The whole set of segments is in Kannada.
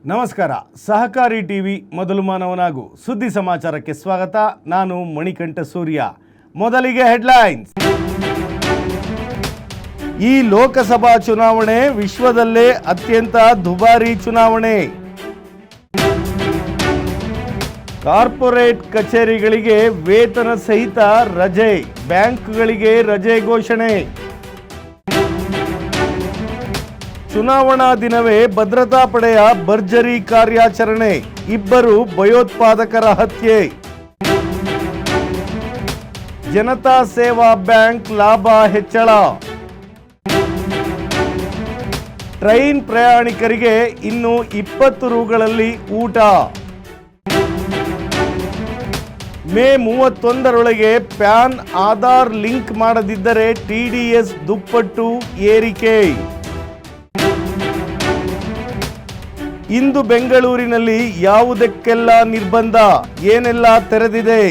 ನಮಸ್ಕಾರ. ಸಹಕಾರಿ ಟಿವಿ ಮೊದಲು ಮಾನವನಾಗು ಸುದ್ದಿ ಸಮಾಚಾರಕ್ಕೆ ಸ್ವಾಗತ. ನಾನು ಮಣಿಕಂಠ ಸೂರ್ಯ. ಮೊದಲಿಗೆ ಹೆಡ್ಲೈನ್ಸ್. ಈ ಲೋಕಸಭಾ ಚುನಾವಣೆ ವಿಶ್ವದಲ್ಲೇ ಅತ್ಯಂತ ದುಬಾರಿ ಚುನಾವಣೆ. ಕಾರ್ಪೊರೇಟ್ ಕಚೇರಿಗಳಿಗೆ ವೇತನ ಸಹಿತ ರಜೆ, ಬ್ಯಾಂಕ್ಗಳಿಗೆ ರಜೆ ಘೋಷಣೆ. ಚುನಾವಣಾ ದಿನವೇ ಭದ್ರತಾ ಪಡೆಯ ಭರ್ಜರಿ ಕಾರ್ಯಾಚರಣೆ, ಇಬ್ಬರು ಭಯೋತ್ಪಾದಕರ ಹತ್ಯೆ. ಜನತಾ ಸೇವಾ ಬ್ಯಾಂಕ್ ಲಾಭ ಹೆಚ್ಚಳ. ಟ್ರೈನ್ ಪ್ರಯಾಣಿಕರಿಗೆ ಇನ್ನು 20 ರೂಗಳಲ್ಲಿ ಊಟ. ಮೇ 31ರೊಳಗೆ ಪ್ಯಾನ್ ಆಧಾರ್ ಲಿಂಕ್ ಮಾಡದಿದ್ದರೆ TDS ದುಪ್ಪಟ್ಟು ಏರಿಕೆ. ಇಂದು ಬೆಂಗಳೂರಿನಲ್ಲಿ ಯಾವುದಕ್ಕೆಲ್ಲ ನಿರ್ಬಂಧ, ಏನೆಲ್ಲ ತೆರೆದಿದೆ?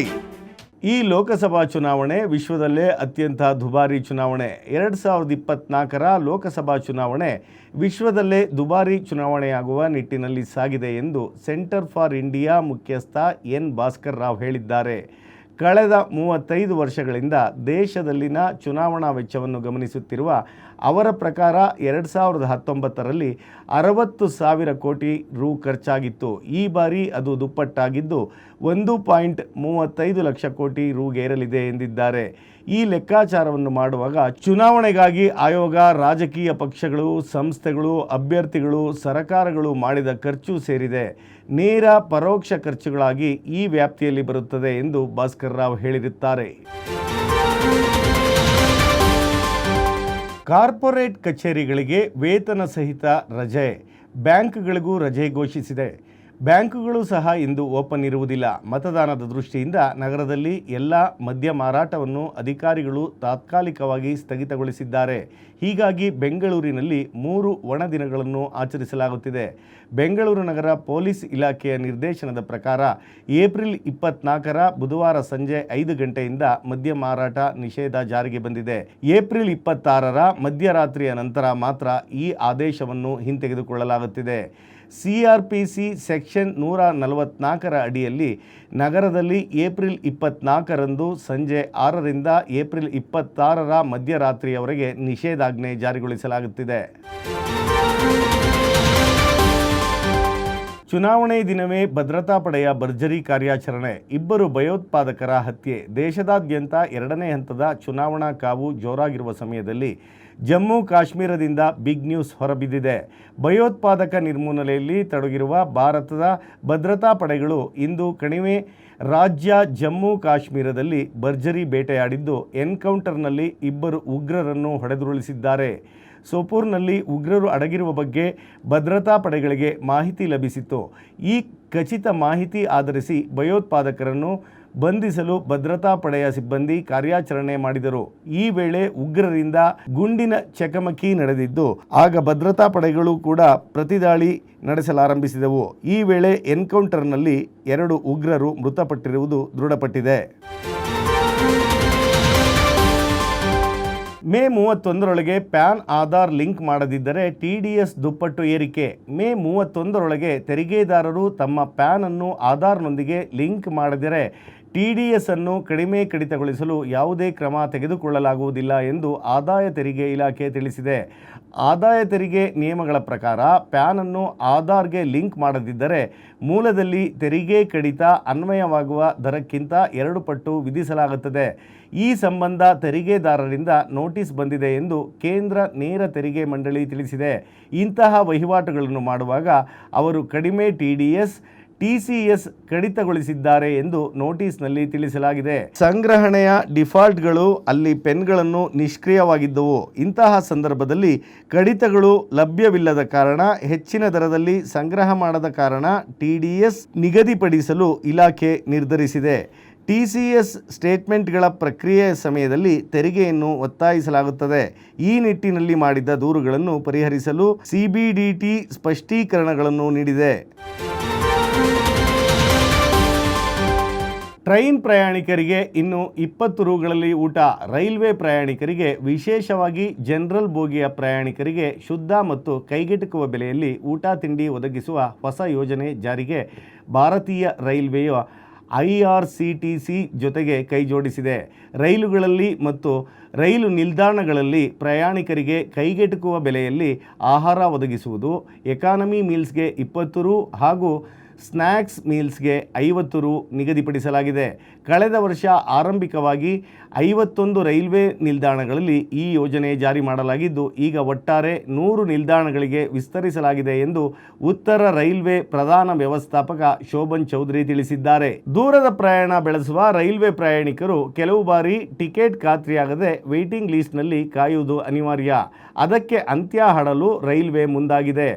ಈ ಲೋಕಸಭಾ ಚುನಾವಣೆ ವಿಶ್ವದಲ್ಲೇ ಅತ್ಯಂತ ದುಬಾರಿ ಚುನಾವಣೆ. 2024ರ ಲೋಕಸಭಾ ಚುನಾವಣೆ ವಿಶ್ವದಲ್ಲೇ ದುಬಾರಿ ಚುನಾವಣೆಯಾಗುವ ನಿಟ್ಟಿನಲ್ಲಿ ಸಾಗಿದೆ ಎಂದು ಸೆಂಟರ್ ಫಾರ್ ಇಂಡಿಯಾ ಮುಖ್ಯಸ್ಥ ಎನ್ ಭಾಸ್ಕರ್ ರಾವ್ ಹೇಳಿದ್ದಾರೆ. ಕಳೆದ 35 ವರ್ಷಗಳಿಂದ ದೇಶದಲ್ಲಿನ ಚುನಾವಣಾ ವೆಚ್ಚವನ್ನು ಗಮನಿಸುತ್ತಿರುವ ಅವರ ಪ್ರಕಾರ 2019ರಲ್ಲಿ 60,000 ಕೋಟಿ ರು ಖರ್ಚಾಗಿತ್ತು. ಈ ಬಾರಿ ಅದು ದುಪ್ಪಟ್ಟಾಗಿದ್ದು 1.35 ಲಕ್ಷ ಕೋಟಿ ರುಗೇರಲಿದೆ ಎಂದಿದ್ದಾರೆ. ಈ ಲೆಕ್ಕಾಚಾರವನ್ನು ಮಾಡುವಾಗ ಚುನಾವಣೆಗಾಗಿ ಆಯೋಗ, ರಾಜಕೀಯ ಪಕ್ಷಗಳು, ಸಂಸ್ಥೆಗಳು, ಅಭ್ಯರ್ಥಿಗಳು, ಸರ್ಕಾರಗಳು ಮಾಡಿದ ಖರ್ಚು ಸೇರಿದೆ. ನೇರ ಪರೋಕ್ಷ ಖರ್ಚುಗಳಾಗಿ ಈ ವ್ಯಾಪ್ತಿಯಲ್ಲಿ ಬರುತ್ತದೆ ಎಂದು ಭಾಸ್ಕರ್ ರಾವ್ ಹೇಳಿರುತ್ತಾರೆ. ಕಾರ್ಪೊರೇಟ್ ಕಚೇರಿಗಳಿಗೆ ವೇತನ ಸಹಿತ ರಜೆ, ಬ್ಯಾಂಕ್ಗಳಿಗೂ ರಜೆ ಘೋಷಿಸಿದೆ. ಬ್ಯಾಂಕುಗಳು ಸಹ ಇಂದು ಓಪನ್ ಇರುವುದಿಲ್ಲ. ಮತದಾನದ ದೃಷ್ಟಿಯಿಂದ ನಗರದಲ್ಲಿ ಎಲ್ಲ ಮದ್ಯ ಮಾರಾಟವನ್ನು ಅಧಿಕಾರಿಗಳು ತಾತ್ಕಾಲಿಕವಾಗಿ ಸ್ಥಗಿತಗೊಳಿಸಿದ್ದಾರೆ. ಹೀಗಾಗಿ ಬೆಂಗಳೂರಿನಲ್ಲಿ 3 ಒಣ ದಿನಗಳನ್ನು ಆಚರಿಸಲಾಗುತ್ತಿದೆ. ಬೆಂಗಳೂರು ನಗರ ಪೊಲೀಸ್ ಇಲಾಖೆಯ ನಿರ್ದೇಶನದ ಪ್ರಕಾರ ಏಪ್ರಿಲ್ 24ರ ಬುಧವಾರ ಸಂಜೆ 5 ಗಂಟೆಯಿಂದ ಮದ್ಯ ಮಾರಾಟ ನಿಷೇಧ ಜಾರಿಗೆ ಬಂದಿದೆ. ಏಪ್ರಿಲ್ 26ರ ಮಧ್ಯರಾತ್ರಿಯ ನಂತರ ಮಾತ್ರ ಈ ಆದೇಶವನ್ನು ಹಿಂತೆಗೆದುಕೊಳ್ಳಲಾಗುತ್ತಿದೆ. CRPC ಸೆಕ್ಷನ್ 144ರ ಅಡಿಯಲ್ಲಿ ನಗರದಲ್ಲಿ ಏಪ್ರಿಲ್ 24ರಂದು ಸಂಜೆ 6ರಿಂದ ಏಪ್ರಿಲ್ 26ರ ಮಧ್ಯರಾತ್ರಿಯವರೆಗೆ ನಿಷೇಧಾಜ್ಞೆ ಜಾರಿಗೊಳಿಸಲಾಗುತ್ತಿದೆ. ಚುನಾವಣೆ ದಿನವೇ ಭದ್ರತಾ ಪಡೆಯ ಭರ್ಜರಿ ಕಾರ್ಯಾಚರಣೆ, ಇಬ್ಬರು ಭಯೋತ್ಪಾದಕರ ಹತ್ಯೆ. ದೇಶದಾದ್ಯಂತ 2ನೇ ಹಂತದ ಚುನಾವಣಾ ಕಾವು ಜೋರಾಗಿರುವ ಸಮಯದಲ್ಲಿ ಜಮ್ಮು ಕಾಶ್ಮೀರದಿಂದ ಬಿಗ್ ನ್ಯೂಸ್ ಹೊರಬಿದ್ದಿದೆ. ಭಯೋತ್ಪಾದಕ ನಿರ್ಮೂಲನೆಯಲ್ಲಿ ತೊಡಗಿರುವ ಭಾರತದ ಭದ್ರತಾ ಪಡೆಗಳು ಇಂದು ಕಣಿವೆ ರಾಜ್ಯ ಜಮ್ಮು ಕಾಶ್ಮೀರದಲ್ಲಿ ಭರ್ಜರಿ ಬೇಟೆಯಾಡಿದ್ದು ಎನ್ಕೌಂಟರ್ನಲ್ಲಿ 2 ಉಗ್ರರನ್ನು ಹೊಡೆದುರುಳಿಸಿದ್ದಾರೆ. ಸೋಪೋರ್ನಲ್ಲಿ ಉಗ್ರರು ಅಡಗಿರುವ ಬಗ್ಗೆ ಭದ್ರತಾ ಪಡೆಗಳಿಗೆ ಮಾಹಿತಿ ಲಭಿಸಿತ್ತು. ಈ ಖಚಿತ ಮಾಹಿತಿ ಆಧರಿಸಿ ಭಯೋತ್ಪಾದಕರನ್ನು ಬಂಧಿಸಲು ಭದ್ರತಾ ಪಡೆಯ ಸಿಬ್ಬಂದಿ ಕಾರ್ಯಾಚರಣೆ ಮಾಡಿದರು. ಈ ವೇಳೆ ಉಗ್ರರಿಂದ ಗುಂಡಿನ ಚಕಮಕಿ ನಡೆದಿದ್ದು, ಆಗ ಭದ್ರತಾ ಪಡೆಗಳು ಕೂಡ ಪ್ರತಿದಾಳಿ ನಡೆಸಲಾರಂಭಿಸಿದವು. ಈ ವೇಳೆ ಎನ್ಕೌಂಟರ್ನಲ್ಲಿ 2 ಉಗ್ರರು ಮೃತಪಟ್ಟಿರುವುದು ದೃಢಪಟ್ಟಿದೆ. ಮೇ 31ರೊಳಗೆ ಪ್ಯಾನ್ ಆಧಾರ್ ಲಿಂಕ್ ಮಾಡದಿದ್ದರೆ TDS ದುಪ್ಪಟ್ಟು ಏರಿಕೆ. ಮೇ 31ರೊಳಗೆ ತೆರಿಗೆದಾರರು ತಮ್ಮ ಪ್ಯಾನ್ ಅನ್ನು ಆಧಾರ್ನೊಂದಿಗೆ ಲಿಂಕ್ ಮಾಡದಿದ್ದರೆ TDS ಅನ್ನು ಕಡಿತಗೊಳಿಸಲು ಯಾವುದೇ ಕ್ರಮ ತೆಗೆದುಕೊಳ್ಳಲಾಗುವುದಿಲ್ಲ ಎಂದು ಆದಾಯ ತೆರಿಗೆ ಇಲಾಖೆ ತಿಳಿಸಿದೆ. ಆದಾಯ ತೆರಿಗೆ ನಿಯಮಗಳ ಪ್ರಕಾರ ಪ್ಯಾನ್ ಅನ್ನು ಆಧಾರ್ಗೆ ಲಿಂಕ್ ಮಾಡದಿದ್ದರೆ ಮೂಲದಲ್ಲಿ ತೆರಿಗೆ ಕಡಿತ ಅನ್ವಯವಾಗುವ ದರಕ್ಕಿಂತ 2 ಪಟ್ಟು ವಿಧಿಸಲಾಗುತ್ತದೆ. ಈ ಸಂಬಂಧ ತೆರಿಗೆದಾರರಿಂದ ನೋಟಿಸ್ ಬಂದಿದೆ ಎಂದು ಕೇಂದ್ರ ನೇರ ತೆರಿಗೆ ಮಂಡಳಿ ತಿಳಿಸಿದೆ. ಇಂತಹ ವಹಿವಾಟುಗಳನ್ನು ಮಾಡುವಾಗ ಅವರು ಕಡಿಮೆ TDS, TCS ಕಡಿತಗೊಳಿಸಿದ್ದಾರೆ ಎಂದು ನೋಟಿಸ್ನಲ್ಲಿ ತಿಳಿಸಲಾಗಿದೆ. ಸಂಗ್ರಹಣೆಯ ಡಿಫಾಲ್ಟ್ಗಳು ಅಲ್ಲಿ ಪೆನ್ಗಳನ್ನು ನಿಷ್ಕ್ರಿಯವಾಗಿದ್ದವು. ಇಂತಹ ಸಂದರ್ಭದಲ್ಲಿ ಕಡಿತಗಳು ಲಭ್ಯವಿಲ್ಲದ ಕಾರಣ, ಹೆಚ್ಚಿನ ದರದಲ್ಲಿ ಸಂಗ್ರಹ ಮಾಡದ ಕಾರಣ TDS ನಿಗದಿಪಡಿಸಲು ಇಲಾಖೆ ನಿರ್ಧರಿಸಿದೆ. TCS ಸ್ಟೇಟ್ಮೆಂಟ್ಗಳ ಪ್ರಕ್ರಿಯೆಯ ಸಮಯದಲ್ಲಿ ತೆರಿಗೆಯನ್ನು ಒತ್ತಾಯಿಸಲಾಗುತ್ತದೆ. ಈ ನಿಟ್ಟಿನಲ್ಲಿ ಮಾಡಿದ ದೂರುಗಳನ್ನು ಪರಿಹರಿಸಲು CBDT ಸ್ಪಷ್ಟೀಕರಣಗಳನ್ನು ನೀಡಿದೆ. ಟ್ರೈನ್ ಪ್ರಯಾಣಿಕರಿಗೆ ಇನ್ನು 20 ರೂಗಳಲ್ಲಿ ಊಟ. ರೈಲ್ವೆ ಪ್ರಯಾಣಿಕರಿಗೆ ವಿಶೇಷವಾಗಿ ಜನರಲ್ ಬೋಗಿಯ ಪ್ರಯಾಣಿಕರಿಗೆ ಶುದ್ಧ ಮತ್ತು ಕೈಗೆಟುಕುವ ಬೆಲೆಯಲ್ಲಿ ಊಟ ತಿಂಡಿ ಒದಗಿಸುವ ಹೊಸ ಯೋಜನೆ ಜಾರಿಗೆ ಭಾರತೀಯ ರೈಲ್ವೆಯ IRCTC ಜೊತೆಗೆ ಕೈಜೋಡಿಸಿದೆ. ರೈಲುಗಳಲ್ಲಿ ಮತ್ತು ರೈಲು ನಿಲ್ದಾಣಗಳಲ್ಲಿ ಪ್ರಯಾಣಿಕರಿಗೆ ಕೈಗೆಟುಕುವ ಬೆಲೆಯಲ್ಲಿ ಆಹಾರ ಒದಗಿಸುವುದು. ಎಕಾನಮಿ ಮೀಲ್ಸ್ಗೆ 20 ರು ಹಾಗೂ ಸ್ನ್ಯಾಕ್ಸ್ ಮೀಲ್ಸ್ಗೆ 50 ರು ನಿಗದಿಪಡಿಸಲಾಗಿದೆ. ಕಳೆದ ವರ್ಷ ಆರಂಭಿಕವಾಗಿ 51 ರೈಲ್ವೆ ನಿಲ್ದಾಣಗಳಲ್ಲಿ ಈ ಯೋಜನೆ ಜಾರಿ ಮಾಡಲಾಗಿದ್ದು, ಈಗ ಒಟ್ಟಾರೆ 100 ನಿಲ್ದಾಣಗಳಿಗೆ ವಿಸ್ತರಿಸಲಾಗಿದೆ ಎಂದು ಉತ್ತರ ರೈಲ್ವೆ ಪ್ರಧಾನ ವ್ಯವಸ್ಥಾಪಕ ಶೋಭನ್ ಚೌಧರಿ ತಿಳಿಸಿದ್ದಾರೆ. ದೂರದ ಪ್ರಯಾಣ ಬೆಳೆಸುವ ರೈಲ್ವೆ ಪ್ರಯಾಣಿಕರು ಕೆಲವು ಬಾರಿ ಟಿಕೆಟ್ ಖಾತ್ರಿಯಾಗದೆ ವೇಟಿಂಗ್ ಲಿಸ್ಟ್ನಲ್ಲಿ ಕಾಯುವುದು ಅನಿವಾರ್ಯ. ಅದಕ್ಕೆ ಅಂತ್ಯ ಹಾಡಲು ರೈಲ್ವೆ ಮುಂದಾಗಿದೆ.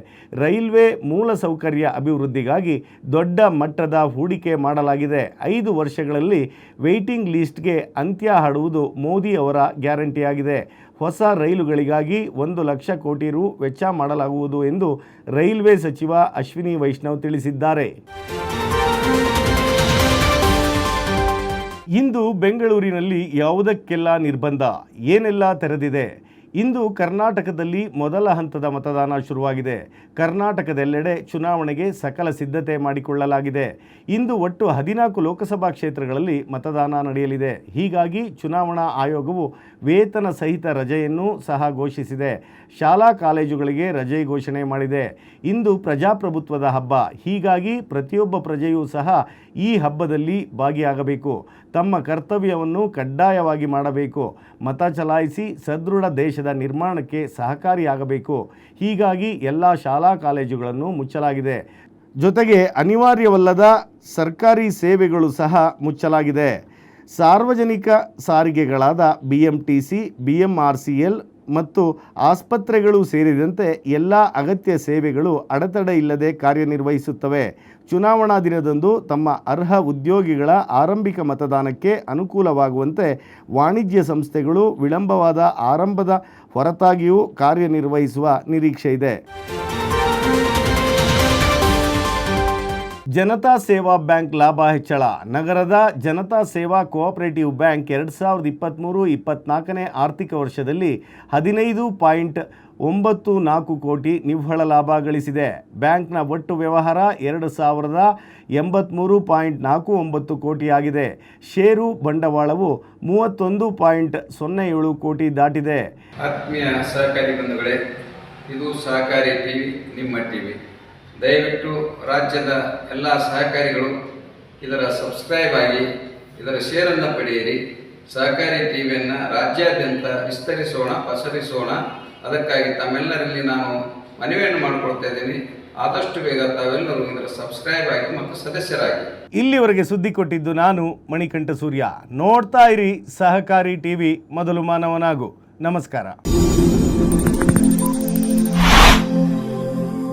ರೈಲ್ವೆ ಮೂಲಸೌಕರ್ಯ ಅಭಿವೃದ್ಧಿಗಾಗಿ ದೊಡ್ಡ ಮಟ್ಟದ ಹೂಡಿಕೆ ಮಾಡಲಾಗಿದೆ. 5 ವರ್ಷಗಳಲ್ಲಿ ವೇಟಿಂಗ್ ಲಿಸ್ಟ್ಗೆ ಅಂತ್ಯ ಹಾಡುವುದು ಮೋದಿ ಅವರ ಗ್ಯಾರಂಟಿಯಾಗಿದೆ. ಹೊಸ ರೈಲುಗಳಿಗಾಗಿ 1 ಲಕ್ಷ ಕೋಟಿ ರು ವೆಚ್ಚ ಮಾಡಲಾಗುವುದು ಎಂದು ರೈಲ್ವೆ ಸಚಿವ ಅಶ್ವಿನಿ ವೈಷ್ಣವ್ ತಿಳಿಸಿದ್ದಾರೆ. ಇಂದು ಬೆಂಗಳೂರಿನಲ್ಲಿ ಯಾವುದಕ್ಕೆಲ್ಲ ನಿರ್ಬಂಧ, ಏನೆಲ್ಲ ತೆರೆದಿದೆ? ಇಂದು ಕರ್ನಾಟಕದಲ್ಲಿ ಮೊದಲ ಹಂತದ ಮತದಾನ ಶುರುವಾಗಿದೆ. ಕರ್ನಾಟಕದೆಲ್ಲೆಡೆ ಚುನಾವಣೆಗೆ ಸಕಲ ಸಿದ್ಧತೆ ಮಾಡಿಕೊಳ್ಳಲಾಗಿದೆ. ಇಂದು ಒಟ್ಟು 14 ಲೋಕಸಭಾ ಕ್ಷೇತ್ರಗಳಲ್ಲಿ ಮತದಾನ ನಡೆಯಲಿದೆ. ಹೀಗಾಗಿ ಚುನಾವಣಾ ಆಯೋಗವು ವೇತನ ಸಹಿತ ರಜೆಯನ್ನು ಸಹ ಘೋಷಿಸಿದೆ. ಶಾಲಾ ಕಾಲೇಜುಗಳಿಗೆ ರಜೆ ಘೋಷಣೆ ಮಾಡಿದೆ. ಇಂದು ಪ್ರಜಾಪ್ರಭುತ್ವದ ಹಬ್ಬ. ಹೀಗಾಗಿ ಪ್ರತಿಯೊಬ್ಬ ಪ್ರಜೆಯೂ ಸಹ ಈ ಹಬ್ಬದಲ್ಲಿ ಭಾಗಿಯಾಗಬೇಕು. ತಮ್ಮ ಕರ್ತವ್ಯವನ್ನು ಕಡ್ಡಾಯವಾಗಿ ಮಾಡಬೇಕು. ಮತ ಚಲಾಯಿಸಿ ಸದೃಢ ದೇಶದ ನಿರ್ಮಾಣಕ್ಕೆ ಸಹಕಾರಿಯಾಗಬೇಕು. ಹೀಗಾಗಿ ಎಲ್ಲ ಶಾಲಾ ಕಾಲೇಜುಗಳನ್ನು ಮುಚ್ಚಲಾಗಿದೆ. ಜೊತೆಗೆ ಅನಿವಾರ್ಯವಲ್ಲದ ಸರ್ಕಾರಿ ಸೇವೆಗಳು ಸಹ ಮುಚ್ಚಲಾಗಿದೆ. ಸಾರ್ವಜನಿಕ ಸಾರಿಗೆಗಳಾದ BMTC, BMRCL ಮತ್ತು ಆಸ್ಪತ್ರೆಗಳು ಸೇರಿದಂತೆ ಎಲ್ಲ ಅಗತ್ಯ ಸೇವೆಗಳು ಅಡೆತಡೆ ಇಲ್ಲದೆ ಕಾರ್ಯನಿರ್ವಹಿಸುತ್ತವೆ. ಚುನಾವಣಾ ದಿನದಂದು ತಮ್ಮ ಅರ್ಹ ಉದ್ಯೋಗಿಗಳ ಆರಂಭಿಕ ಮತದಾನಕ್ಕೆ ಅನುಕೂಲವಾಗುವಂತೆ ವಾಣಿಜ್ಯ ಸಂಸ್ಥೆಗಳು ವಿಳಂಬವಾದ ಆರಂಭದ ಹೊರತಾಗಿಯೂ ಕಾರ್ಯನಿರ್ವಹಿಸುವ ನಿರೀಕ್ಷೆ ಇದೆ. ಜನತಾ ಸೇವಾ ಬ್ಯಾಂಕ್ ಲಾಭ ಹೆಚ್ಚಳ. ನಗರದ ಜನತಾ ಸೇವಾ ಕೋಆಪರೇಟಿವ್ ಬ್ಯಾಂಕ್ 2023-24ನೇ ಆರ್ಥಿಕ ವರ್ಷದಲ್ಲಿ 15.94 ಕೋಟಿ ನಿವ್ವಳ ಲಾಭ ಗಳಿಸಿದೆ. ಬ್ಯಾಂಕ್ನ ಒಟ್ಟು ವ್ಯವಹಾರ 2083.49 ಕೋಟಿಯಾಗಿದೆ. ಷೇರು ಬಂಡವಾಳವು 31.07 ಕೋಟಿ ದಾಟಿದೆ. ಆತ್ಮೀಯ ಸಹಕಾರಿ ಬಂಧುಗಳೇ, ಇದು ಸಹಕಾರಿ ಟಿವಿ, ನಿಮ್ಮ ಟಿವಿ. ದಯವಿಟ್ಟು ರಾಜ್ಯದ ಎಲ್ಲ ಸಹಕಾರಿಗಳು ಇದರ ಸಬ್ಸ್ಕ್ರೈಬ್ ಆಗಿ ಇದರ ಶೇರನ್ನು ಪಡೆಯಿರಿ. ಸಹಕಾರಿ ಟಿವಿಯನ್ನು ರಾಜ್ಯಾದ್ಯಂತ ವಿಸ್ತರಿಸೋಣ, ಪಸರಿಸೋಣ. ಅದಕ್ಕಾಗಿ ತಮ್ಮೆಲ್ಲರಲ್ಲಿ ನಾನು ಮನವಿಯನ್ನು ಮಾಡಿಕೊಳ್ತಾ ಇದ್ದೀನಿ. ಆದಷ್ಟು ಬೇಗ ತಾವೆಲ್ಲರೂ ಇದರ ಸಬ್ಸ್ಕ್ರೈಬ್ ಆಗಿ ಮತ್ತು ಸದಸ್ಯರಾಗಿ. ಇಲ್ಲಿವರೆಗೆ ಸುದ್ದಿ ಕೊಟ್ಟಿದ್ದು ನಾನು ಮಣಿಕಂಠ ಸೂರ್ಯ. ನೋಡ್ತಾ ಇರಿ ಸಹಕಾರಿ ಟಿವಿ, ಮೊದಲು ಮಾನವನಾಗು. ನಮಸ್ಕಾರ.